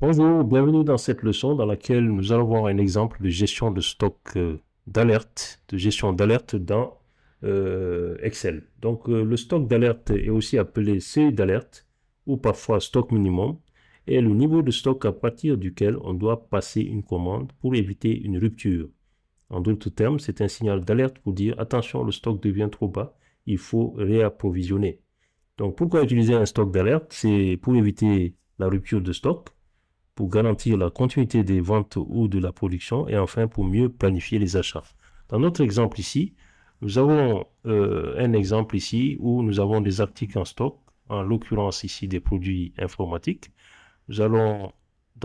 Bonjour, bienvenue dans cette leçon dans laquelle nous allons voir un exemple de gestion de stock d'alerte, de gestion d'alerte dans Excel. Donc le stock d'alerte est aussi appelé seuil d'alerte ou parfois stock minimum et le niveau de stock à partir duquel on doit passer une commande pour éviter une rupture. En d'autres termes, c'est un signal d'alerte pour dire attention, le stock devient trop bas, il faut réapprovisionner. Donc pourquoi utiliser un stock d'alerte? C'est pour éviter la rupture de stock, pour garantir la continuité des ventes ou de la production et enfin pour mieux planifier les achats. Dans notre exemple ici, nous avons un exemple ici où nous avons des articles en stock, en l'occurrence ici des produits informatiques. Dans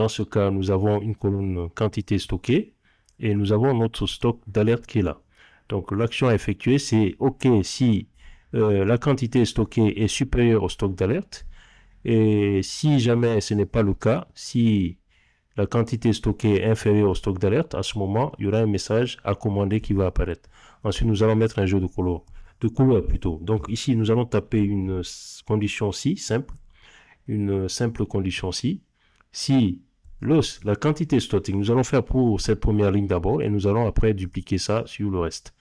ce cas, nous avons une colonne quantité stockée et nous avons notre stock d'alerte qui est là. Donc l'action à effectuer, c'est OK si la quantité stockée est supérieure au stock d'alerte. Et si jamais ce n'est pas le cas, si la quantité stockée est inférieure au stock d'alerte, à ce moment, il y aura un message à commander qui va apparaître. Ensuite, nous allons mettre un jeu de couleurs plutôt. Donc ici, nous allons taper une condition si simple, une simple condition si la quantité stockée, nous allons faire pour cette première ligne d'abord et nous allons après dupliquer ça sur le reste.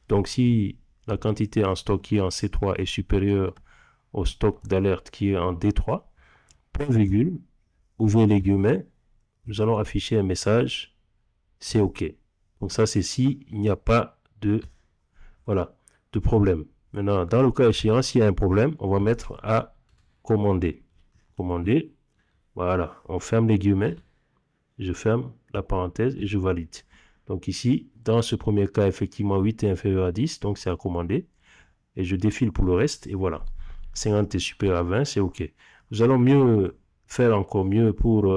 Donc si la quantité en stock qui est en C3 est supérieure au stock d'alerte qui est en D3, point virgule, ouvrez les guillemets, nous allons afficher un message, c'est OK. Donc ça, c'est si il n'y a pas de problème. Maintenant, dans le cas échéant, s'il y a un problème, on va mettre à commander. Commander, voilà, on ferme les guillemets, je ferme la parenthèse et je valide. Donc ici, dans ce premier cas, effectivement, 8 est inférieur à 10, donc c'est à commander. Et je défile pour le reste, et voilà. 50 est supérieur à 20, c'est OK. Nous allons faire encore mieux pour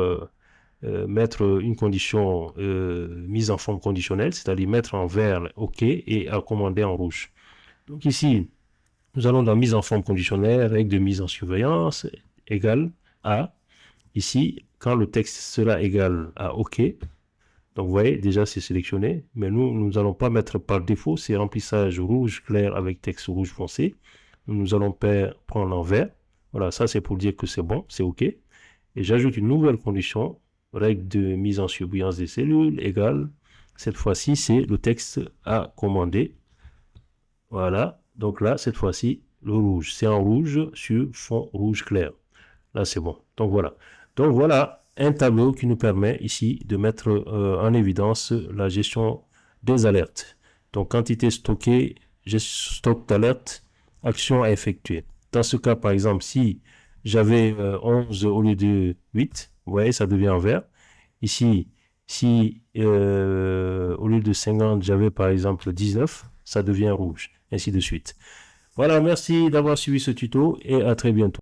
mettre une condition mise en forme conditionnelle, c'est-à-dire mettre en vert OK et à commander en rouge. Donc ici, nous allons dans mise en forme conditionnelle, règle de mise en surveillance, égale à, ici, quand le texte sera égal à OK, donc vous voyez, déjà c'est sélectionné, mais nous n'allons pas mettre par défaut, c'est remplissage rouge clair avec texte rouge foncé. Nous allons prendre en vert. Voilà, ça c'est pour dire que c'est bon, c'est OK. Et j'ajoute une nouvelle condition, règle de mise en surveillance des cellules, égale, cette fois-ci c'est le texte à commander. Voilà, donc là, cette fois-ci, le rouge, c'est en rouge sur fond rouge clair. Là, c'est bon. Donc voilà un tableau qui nous permet ici de mettre en évidence la gestion des alertes. Donc, quantité stockée, stock d'alerte, action à effectuer. Dans ce cas, par exemple, si j'avais 11 au lieu de 8, vous voyez, ça devient en vert. Ici, si au lieu de 50, j'avais par exemple 19, ça devient rouge, ainsi de suite. Voilà, merci d'avoir suivi ce tuto et à très bientôt.